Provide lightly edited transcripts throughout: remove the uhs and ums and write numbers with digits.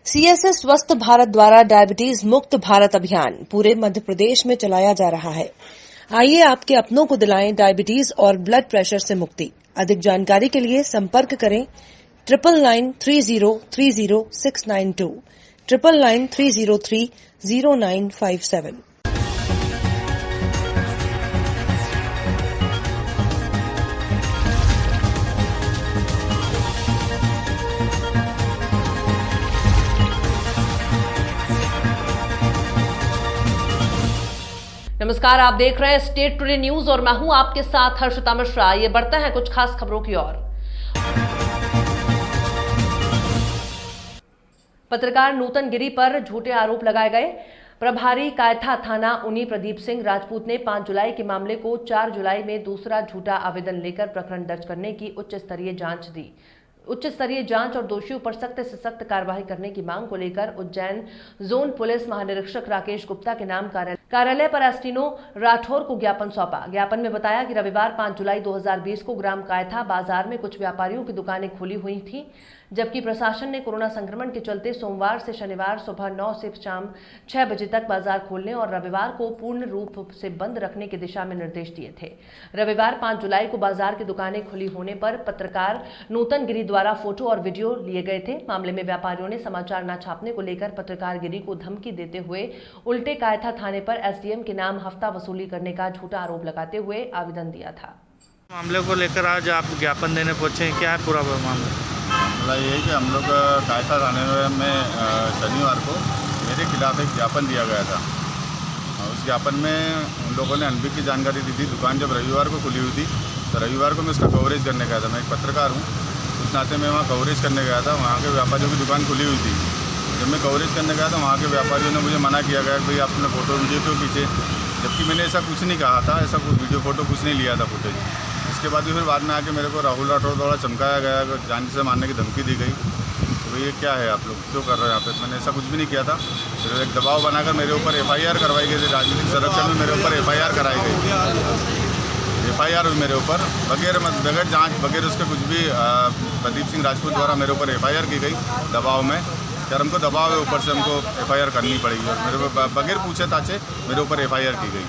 CSC स्वस्थ भारत द्वारा diabetes मुक्त भारत अभियान पूरे मध्य प्रदेश में चलाया जा रहा है। आइए आपके अपनों को दिलाएं डायबिटीज और ब्लड प्रेशर से मुक्ति। अधिक जानकारी के लिए संपर्क करें 9993030692 9993030957। नमस्कार, आप देख रहे हैं स्टेट टुडे न्यूज और मैं हूं आपके साथ हर्षिता मिश्रा। ये बढ़ते हैं कुछ खास खबरों की ओर। पत्रकार नूतन गिरी पर झूठे आरोप लगाए गए। प्रभारी कायथा थाना उन्नी प्रदीप सिंह राजपूत ने 5 जुलाई के मामले को 4 जुलाई में दूसरा झूठा आवेदन लेकर प्रकरण दर्ज करने की उच्च स्तरीय जांच और दोषियों पर सख्त से सख्त कार्रवाई करने की मांग को लेकर उज्जैन जोन पुलिस महानिरीक्षक राकेश गुप्ता के नाम कार्यालय पर एसटीनो राठौर को ज्ञापन सौंपा। ज्ञापन में बताया कि रविवार 5 जुलाई 2020 को ग्राम कायथा बाजार में कुछ व्यापारियों की दुकानें खुली हुई थीं, जबकि प्रशासन ने कोरोना संक्रमण के चलते सोमवार से शनिवार सुबह 9 से शाम 6 बजे तक बाजार खोलने और रविवार को पूर्ण रूप से बंद रखने की दिशा में निर्देश दिए थे। रविवार 5 जुलाई को बाजार की दुकानें खुली होने पर पत्रकार नूतन गिरी द्वारा फोटो और वीडियो लिए गए थे। मामले में व्यापारियों ने समाचार न छापने को लेकर पत्रकार गिरी को धमकी देते हुए उल्टे कायथा थाने पर एसडीएम के नाम हफ्ता वसूली करने का झूठा आरोप लगाते हुए आवेदन दिया था। मामले को लेकर आज आप ज्ञापन देने पहुंचे हैं, क्या है पूरा मामला? ये है कि हम लोग कायथा थाने में शनिवार को मेरे खिलाफ एक ज्ञापन दिया गया था। उस ज्ञापन में उन लोगों ने अनभिज्ञ की जानकारी दी थी। दुकान जब रविवार को खुली हुई थी तो रविवार को मैं उसका कवरेज करने गया था। मैं एक पत्रकार हूँ, उस नाते मैं वहाँ कवरेज करने गया था। वहाँ के व्यापारियों की दुकान खुली हुई थी। जब मैं कवरेज करने गया तो वहाँ के व्यापारियों ने मुझे मना किया गया कि भाई आपने फ़ोटो वीडियो क्यों खींचे, जबकि मैंने ऐसा कुछ नहीं कहा था, ऐसा कुछ वीडियो फ़ोटो कुछ नहीं लिया था फुटेज। इसके बाद भी फिर बाद में आके मेरे को राहुल राठौर द्वारा चमकाया गया, जान से मारने की धमकी दी गई। तो भाई ये क्या है, आप लोग क्यों कर रहे हैं यहाँ पे? मैंने ऐसा कुछ भी नहीं किया था। फिर एक दबाव बनाकर मेरे ऊपर एफआईआर करवाई गई थी। राजनीतिक संरक्षण में मेरे ऊपर एफआईआर कराई गई। एफआईआर हुई मेरे ऊपर बगैर जाँच बगैर उसके कुछ भी प्रदीप सिंह राजपूत द्वारा मेरे ऊपर एफआईआर की गई दबाव में। यार हमको दबाव है, ऊपर से हमको एफआईआर करनी पड़ेगी और मेरे बगैर पूछे ताछे मेरे ऊपर एफआईआर की गई।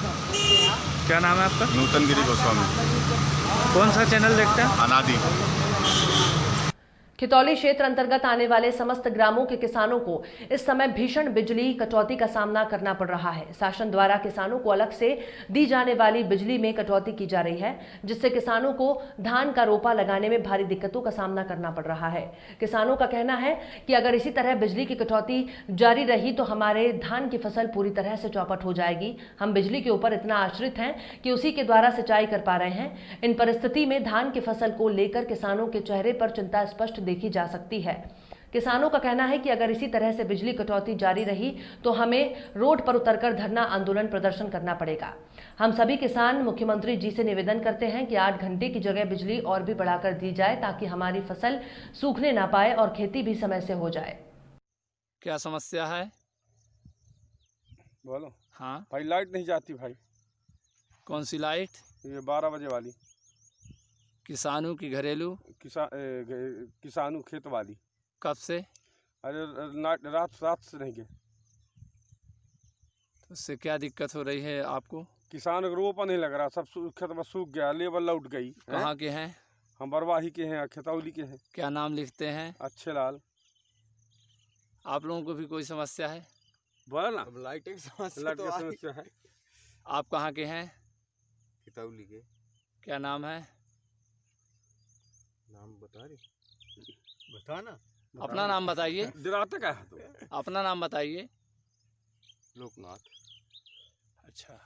क्या नाम है आपका? नूतन गिरी गोस्वामी। कौन सा चैनल देखते हैं? अनादि। खितौली क्षेत्र अंतर्गत आने वाले समस्त ग्रामों के किसानों को इस समय भीषण बिजली कटौती का सामना करना पड़ रहा है। शासन द्वारा किसानों को अलग से दी जाने वाली बिजली में कटौती की जा रही है, जिससे किसानों को धान का रोपा लगाने में भारी दिक्कतों का सामना करना पड़ रहा है। किसानों का कहना है कि अगर इसी तरह बिजली की कटौती जारी रही तो हमारे धान की फसल पूरी तरह से चौपट हो जाएगी। हम बिजली के ऊपर इतना आश्रित हैं कि उसी के द्वारा सिंचाई कर पा रहे हैं। इन परिस्थिति में धान की फसल को लेकर किसानों के चेहरे पर चिंता स्पष्ट देखी जा सकती है। किसानों का कहना है कि अगर इसी तरह से बिजली कटौती जारी रही तो हमें रोड पर उतरकर धरना आंदोलन प्रदर्शन करना पड़ेगा। हम सभी किसान मुख्यमंत्री जी से निवेदन करते हैं कि 8 घंटे की जगह बिजली और भी बढ़ाकर दी जाए ताकि हमारी फसल सूखने ना पाए और खेती भी समय से हो जाए। क्या समस्या है? बोलो। हाँ भाई लाइट नहीं जाती भाई। कौन सी लाइट? ये 12 बजे वाली। किसानों की घरेलू? किसानों खेत वाली। कब से? अरे रात से नहीं गए। तो उससे क्या दिक्कत हो रही है आपको? किसान को रोपा नहीं लग रहा, सब खेत में सूख गया, लेबर लौट गई। कहाँ के हैं? हम बरवाही के हैं, खितौली के हैं। क्या नाम लिखते हैं? अच्छे लाल। आप लोगों को भी कोई समस्या है? बोला ना, लाइट की समस्या है। आप कहाँ के हैं? खितौली के। क्या नाम है? नाम बता ना। अपना नाम बताइए। दिलाता क्या है तो? अपना नाम बताइए। लोकनाथ। अच्छा,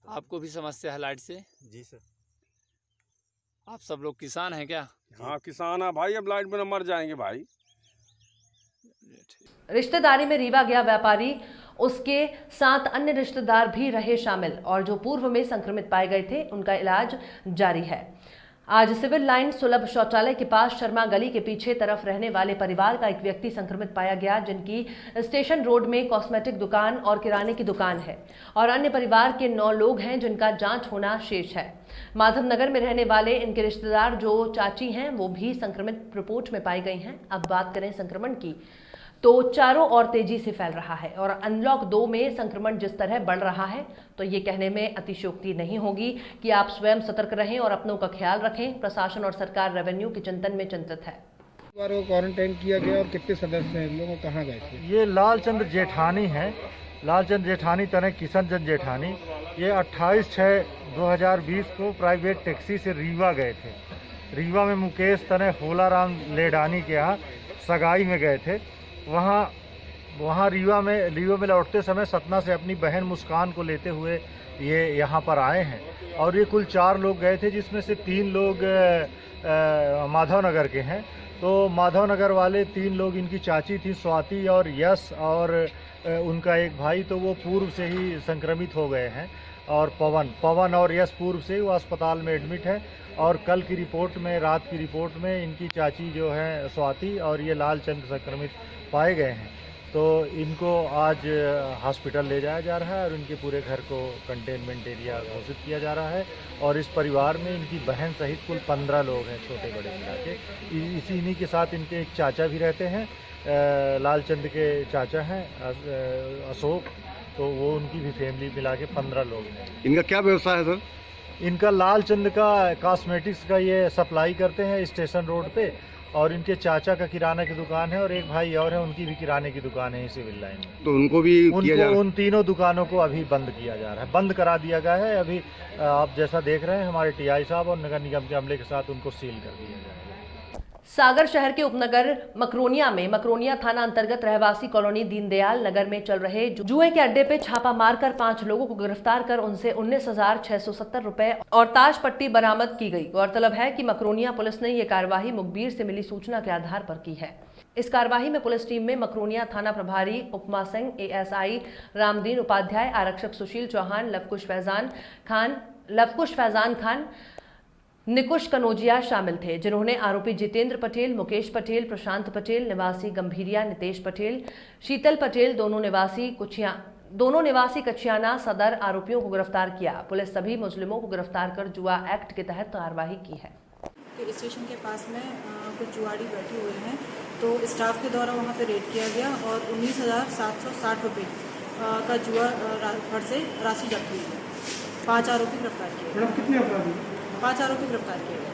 आपको भी समस्या है लाइट से? जी सर। आप सब लोग किसान हैं क्या? हाँ किसान है भाई, अब लाइट बिना मर जाएंगे भाई। रिश्तेदारी में रीवा गया व्यापारी, उसके साथ अन्य रिश्तेदार भी रहे शामिल और जो पूर्व में संक्रमित पाए गए थे उनका इलाज जारी है। आज सिविल लाइन सुलभ शौचालय के पास शर्मा गली के पीछे तरफ रहने वाले परिवार का एक व्यक्ति संक्रमित पाया गया, जिनकी स्टेशन रोड में कॉस्मेटिक दुकान और किराने की दुकान है और अन्य परिवार के 9 लोग हैं जिनका जांच होना शेष है। माधवनगर में रहने वाले इनके रिश्तेदार जो चाची हैं वो भी संक्रमित रिपोर्ट में पाई गई हैं। अब बात करें संक्रमण की तो चारों ओर तेजी से फैल रहा है और अनलॉक 2 में संक्रमण जिस तरह बढ़ रहा है तो ये कहने में अतिशयोक्ति नहीं होगी कि आप स्वयं सतर्क रहें और अपनों का ख्याल रखें। प्रशासन और सरकार रेवेन्यू के चिंतन में चिंतित है। क्वारंटाइन किया गया और कितने सदस्य हैं लोगों, कहाँ गए थे? ये लालचंद जेठानी हैं, लालचंद जेठानी तने किशन चंद जेठानी। ये 28/6/2020 को प्राइवेट टैक्सी से रीवा गए थे। रीवा में मुकेश तने होलाराम लेडानी के यहाँ सगाई में गए थे। वहाँ रीवा में लौटते समय सतना से अपनी बहन मुस्कान को लेते हुए ये यहाँ पर आए हैं और ये कुल 4 लोग गए थे, जिसमें से 3 लोग माधवनगर के हैं। तो माधवनगर वाले 3 लोग, इनकी चाची थी स्वाति और यश और उनका एक भाई, तो वो पूर्व से ही संक्रमित हो गए हैं। और पवन और यश पूर्व से वो अस्पताल में एडमिट है। और कल की रिपोर्ट में, रात की रिपोर्ट में इनकी चाची जो है स्वाति और ये लालचंद संक्रमित पाए गए हैं। तो इनको आज हॉस्पिटल ले जाया जा रहा है और इनके पूरे घर को कंटेनमेंट एरिया घोषित किया जा रहा है। और इस परिवार में इनकी बहन सहित कुल 15 लोग हैं, छोटे बड़े मिला के। इन्हीं के साथ इनके एक चाचा भी रहते हैं, लालचंद के चाचा हैं अशोक, तो वो उनकी भी फैमिली मिला के 15 लोग हैं। इनका क्या व्यवसाय है सर? इनका लालचंद का कॉस्मेटिक्स का ये सप्लाई करते हैं स्टेशन रोड पे, और इनके चाचा का किराना की दुकान है और एक भाई और है, उनकी भी किराने की दुकान है सिविल लाइन में। तो उनको भी किया जा रहा है? उन तीनों दुकानों को अभी बंद किया जा रहा है, बंद करा दिया गया है। अभी आप जैसा देख रहे हैं हमारे टीआई साहब और नगर निगम के अमले के साथ उनको सील कर दिया जाएगा। सागर शहर के उपनगर मकरोनिया में मकरोनिया थाना अंतर्गत रहवासी कॉलोनी दीनदयाल नगर में चल रहे जुए के अड्डे पे छापा मारकर 5 लोगों को गिरफ्तार कर उनसे 19,670 रुपए और ताश पट्टी बरामद की गई। गौरतलब है कि मकरोनिया पुलिस ने ये कार्यवाही मुखबिर से मिली सूचना के आधार पर की है। इस कार्यवाही में पुलिस टीम में मकरोनिया थाना प्रभारी उपमा सिंह, एएसआई रामदीन उपाध्याय, आरक्षक सुशील चौहान, लवकुश फैजान खान, निकुश कनोजिया शामिल थे, जिन्होंने आरोपी जितेंद्र पटेल, मुकेश पटेल, प्रशांत पटेल निवासी गंभीरिया, नितेश पटेल, शीतल पटेल दोनों निवासी कछियाना सदर आरोपियों को गिरफ्तार किया। पुलिस सभी मुजरिमों को गिरफ्तार कर जुआ एक्ट के तहत कार्रवाई की है। स्टेशन के पास में कुछ जुआड़ी बैठे हुए हैं, तो स्टाफ के द्वारा वहां पे रेड किया गया और 19,760 रुपये का जुआ घर से राशि जब्त हुई है। 5 आरोपी गिरफ्तार किए गए। कितने अपराधी? 5 आरोपी गिरफ्तार किए गए।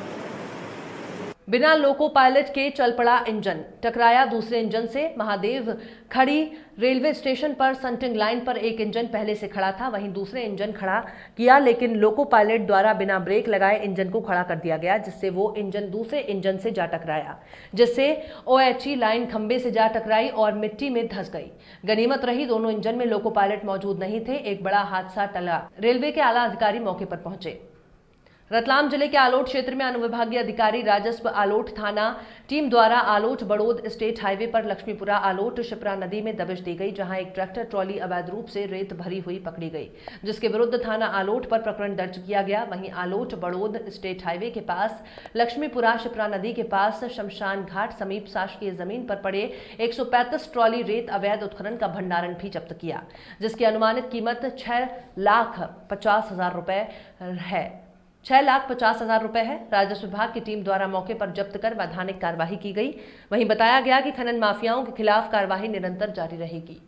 बिना लोको पायलट के चल पड़ा इंजन, टकराया दूसरे इंजन से। महादेव खड़ी रेलवे स्टेशन पर संटिंग लाइन पर एक इंजन पहले से खड़ा था, वहीं दूसरे इंजन खड़ा किया, लेकिन लोको पायलट द्वारा बिना ब्रेक लगाए इंजन को खड़ा कर दिया गया, जिससे वो इंजन दूसरे इंजन से जा टकराया, जिससे OHE लाइन खंबे से जा टकराई और मिट्टी में धंस गई। गनीमत रही दोनों इंजन में लोको पायलट मौजूद नहीं थे। एक बड़ा हादसा टला। रेलवे के आला अधिकारी मौके पर पहुंचे। रतलाम जिले के आलोट क्षेत्र में अनुविभागीय अधिकारी राजस्व आलोट थाना टीम द्वारा आलोट बड़ौद स्टेट हाईवे पर लक्ष्मीपुरा आलोट शिप्रा नदी में दबिश दी गई, जहां एक ट्रैक्टर ट्रॉली अवैध रूप से रेत भरी हुई पकड़ी गई, जिसके विरुद्ध थाना आलोट पर प्रकरण दर्ज किया गया। वहीं आलोट बड़ौद स्टेट हाईवे के पास लक्ष्मीपुरा शिप्रा नदी के पास शमशान घाट समीप शासकीय जमीन पर पड़े 135 ट्रॉली रेत अवैध उत्खनन का भंडारण भी जब्त किया, जिसकी अनुमानित कीमत 6,50,000 रुपए है। 6,50,000 रुपए है। राजस्व विभाग की टीम द्वारा मौके पर जब्त कर वैधानिक कार्यवाही की गई। वहीं बताया गया कि खनन माफियाओं के खिलाफ कार्यवाही निरंतर जारी रहेगी।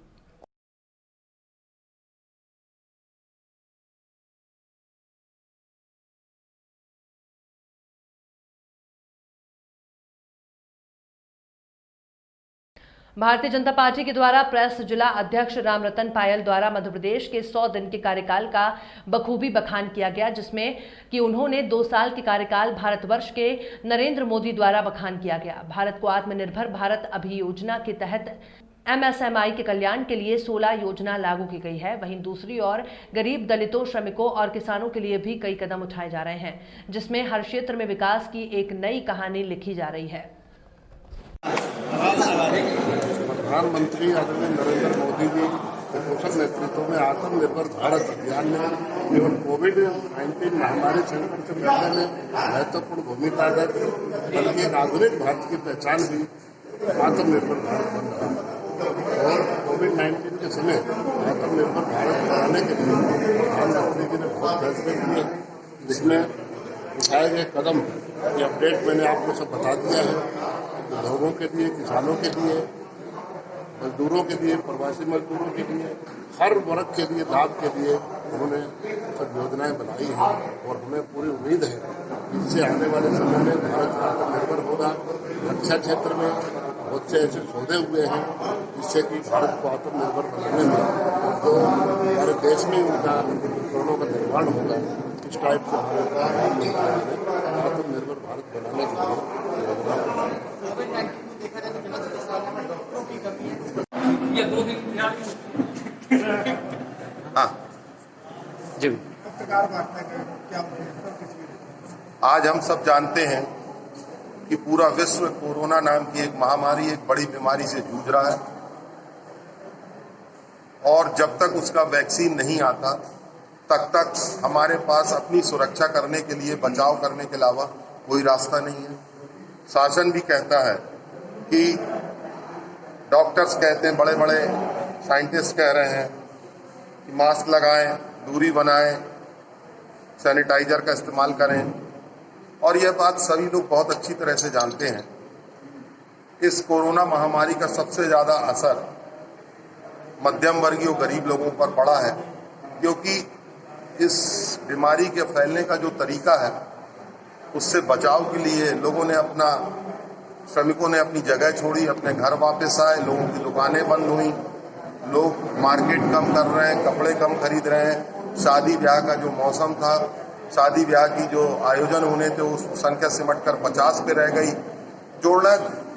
भारतीय जनता पार्टी के द्वारा प्रेस जिला अध्यक्ष रामरतन पायल द्वारा मध्य प्रदेश के 100 दिन के कार्यकाल का बखूबी बखान किया गया, जिसमें कि उन्होंने 2 साल के कार्यकाल भारतवर्ष के नरेंद्र मोदी द्वारा बखान किया गया। भारत को आत्मनिर्भर भारत अभियोजना के तहत MSMI के कल्याण के लिए 16 योजना लागू की गई है। वहीं दूसरी ओर गरीब, दलितों, श्रमिकों और किसानों के लिए भी कई कदम उठाए जा रहे हैं, जिसमें हर क्षेत्र में विकास की एक नई कहानी लिखी जा रही है। प्रधानमंत्री आदरणीय नरेंद्र मोदी जी के कुशल नेतृत्व में आत्मनिर्भर भारत अभियान में केवल कोविड-19 महामारी संकट से लड़ने में महत्वपूर्ण भूमिका अदा की, बल्कि एक आधुनिक भारत की पहचान भी आत्मनिर्भर भारत बन रहा है। और कोविड-19 के समय आत्मनिर्भर भारत बनाने के लिए प्रधानमंत्री जी ने बहुत फैसले किए, जिसमें उठाए गए कदम की अपडेट मैंने आपको सब बता दिया है। उद्योगों के लिए, किसानों के लिए, मजदूरों के लिए, प्रवासी मजदूरों के लिए, हर वर्ग के लिए, लाभ के लिए उन्होंने सब योजनाएं बनाई हैं और हमें पूरी उम्मीद है कि इससे आने वाले समय में भारत आत्मनिर्भर होगा। रक्षा क्षेत्र में बहुत से ऐसे सौदे हुए हैं जिससे कि भारत को आत्मनिर्भर बनाने में तो हमारे देश में उनका उपकरणों का निर्माण होगा। इस टाइप से हमारे आत्मनिर्भर भारत बनाने के लिए जी आज हम सब जानते हैं कि पूरा विश्व कोरोना नाम की एक महामारी, एक बड़ी बीमारी से जूझ रहा है और जब तक उसका वैक्सीन नहीं आता तक हमारे पास अपनी सुरक्षा करने के लिए, बचाव करने के अलावा कोई रास्ता नहीं है। शासन भी कहता है कि डॉक्टर्स कहते हैं, बड़े बड़े साइंटिस्ट कह रहे हैं कि मास्क लगाएं, दूरी बनाएं, सैनिटाइजर का इस्तेमाल करें और यह बात सभी लोग बहुत अच्छी तरह से जानते हैं। इस कोरोना महामारी का सबसे ज्यादा असर मध्यम वर्गीय और गरीब लोगों पर पड़ा है क्योंकि इस बीमारी के फैलने का जो तरीका है उससे बचाव के लिए श्रमिकों ने अपनी जगह छोड़ी, अपने घर वापस आए, लोगों की दुकानें बंद हुई, लोग मार्केट कम कर रहे हैं, कपड़े कम खरीद रहे हैं। शादी ब्याह का जो मौसम था, शादी ब्याह की जो आयोजन होने थे उस संख्या सिमट कर 50 पे रह गई। जोड़ना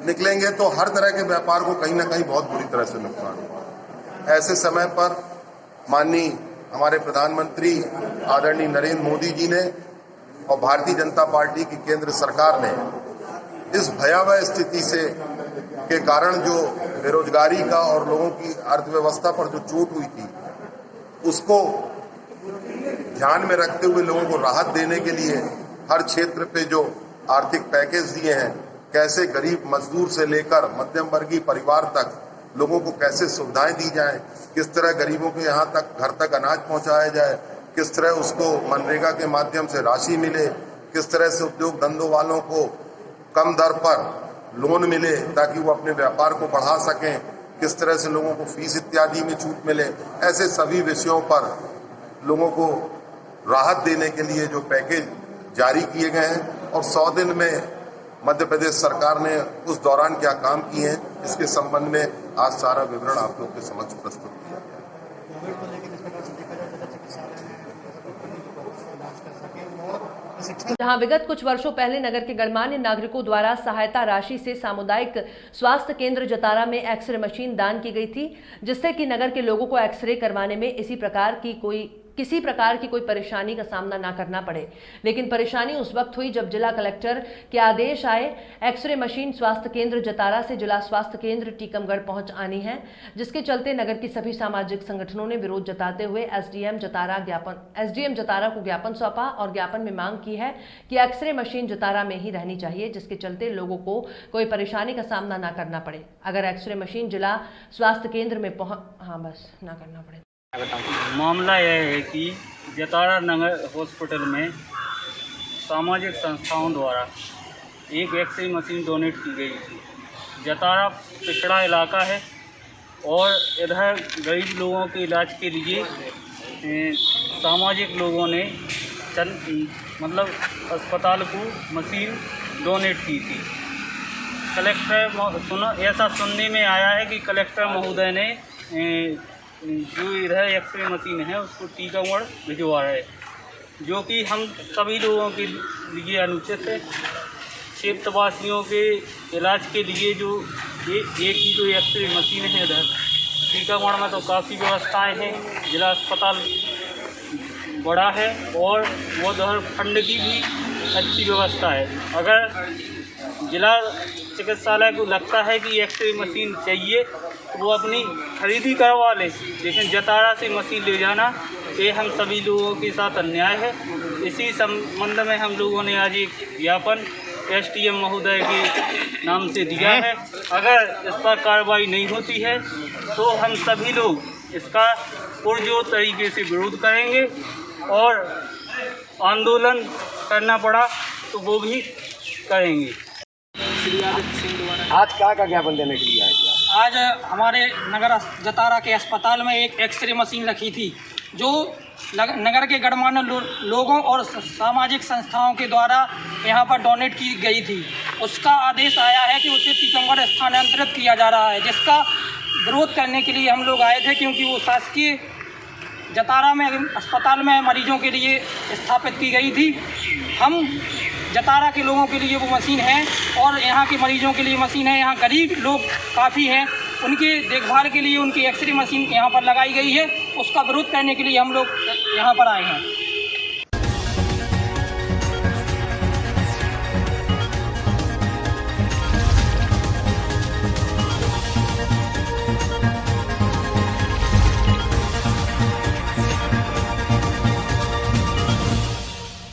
निकलेंगे तो हर तरह के व्यापार को कहीं ना कहीं बहुत बुरी तरह से नुकसान हुआ। ऐसे समय पर माननीय हमारे प्रधानमंत्री आदरणीय नरेंद्र मोदी जी ने और भारतीय जनता पार्टी की केंद्र सरकार ने इस भयावह स्थिति के कारण जो बेरोजगारी का और लोगों की अर्थव्यवस्था पर जो चोट हुई थी उसको ध्यान में रखते हुए लोगों को राहत देने के लिए हर क्षेत्र पे जो आर्थिक पैकेज दिए हैं, कैसे गरीब मजदूर से लेकर मध्यम वर्गीय परिवार तक लोगों को कैसे सुविधाएं दी जाएं, किस तरह गरीबों के यहाँ तक घर तक अनाज पहुंचाया जाए, किस तरह उसको मनरेगा के माध्यम से राशि मिले, किस तरह से उद्योग धंधों वालों को कम दर पर लोन मिले ताकि वो अपने व्यापार को बढ़ा सकें, किस तरह से लोगों को फीस इत्यादि में छूट मिले, ऐसे सभी विषयों पर लोगों को राहत देने के लिए जो पैकेज जारी किए गए हैं और 100 दिन में मध्य प्रदेश सरकार ने उस दौरान क्या काम किए हैं इसके संबंध में आज सारा विवरण आप लोग के समक्ष प्रस्तुत किया गया। जहां विगत कुछ वर्षों पहले नगर के गणमान्य नागरिकों द्वारा सहायता राशि से सामुदायिक स्वास्थ्य केंद्र जतारा में एक्सरे मशीन दान की गई थी, जिससे कि नगर के लोगों को एक्सरे करवाने में किसी प्रकार की कोई परेशानी का सामना ना करना पड़े। लेकिन परेशानी उस वक्त हुई जब जिला कलेक्टर के आदेश आए एक्सरे मशीन स्वास्थ्य केंद्र जतारा से जिला स्वास्थ्य केंद्र टीकमगढ़ पहुंच आनी है, जिसके चलते नगर की सभी सामाजिक संगठनों ने विरोध जताते हुए एसडीएम जतारा को ज्ञापन सौंपा और ज्ञापन में मांग की है कि एक्सरे मशीन जतारा में ही रहनी चाहिए, जिसके चलते लोगों को कोई परेशानी का सामना ना करना पड़े। अगर एक्सरे मशीन जिला स्वास्थ्य केंद्र में ना करना पड़े। मामला यह है कि जतारा नगर हॉस्पिटल में सामाजिक संस्थाओं द्वारा एक एक्सरे मशीन डोनेट की गई थी। जतारा पिछड़ा इलाका है और इधर गरीब लोगों के इलाज के लिए सामाजिक लोगों ने अस्पताल को मशीन डोनेट की थी। ऐसा सुनने में आया है कि कलेक्टर महोदय ने जो इधर एक्सरे मशीन है उसको टीकमगढ़ भिजवा रहे, जो कि हम सभी लोगों के लिए अनुचित है। क्षेत्रवासियों के इलाज के लिए जो एक ही जो एक्सरे मशीन है इधर टीकमगढ़ में तो काफ़ी व्यवस्थाएं हैं, जिला अस्पताल बड़ा है और वो उधर फंड की भी अच्छी व्यवस्था है। अगर जिला चिकित्सालय को लगता है कि एक्सरे मशीन चाहिए वो अपनी खरीदी करवा ले, लेकिन जतारा से मशीन ले जाना ये हम सभी लोगों के साथ अन्याय है। इसी संबंध में हम लोगों ने आज एक ज्ञापन एसडीएम महोदय के नाम से दिया है। अगर इस पर कार्रवाई नहीं होती है तो हम सभी लोग इसका पुरजोर तरीके से विरोध करेंगे और आंदोलन करना पड़ा तो वो भी करेंगे। आज क्या ज्ञापन देने के लिए आए? आज हमारे नगर जतारा के अस्पताल में एक एक्सरे मशीन रखी थी जो नगर के गणमान्य लोगों और सामाजिक संस्थाओं के द्वारा यहाँ पर डोनेट की गई थी। उसका आदेश आया है कि उसे टीकमगढ़ स्थानांतरित किया जा रहा है, जिसका विरोध करने के लिए हम लोग आए थे, क्योंकि वो शासकीय जतारा में अस्पताल में मरीजों के लिए स्थापित की गई थी। हम जतारा के लोगों के लिए वो मशीन है और यहाँ के मरीजों के लिए मशीन है। यहाँ गरीब लोग काफ़ी हैं, उनकी देखभाल के लिए उनकी एक्सरे मशीन यहाँ पर लगाई गई है। उसका विरोध करने के लिए हम लोग यहाँ पर आए हैं।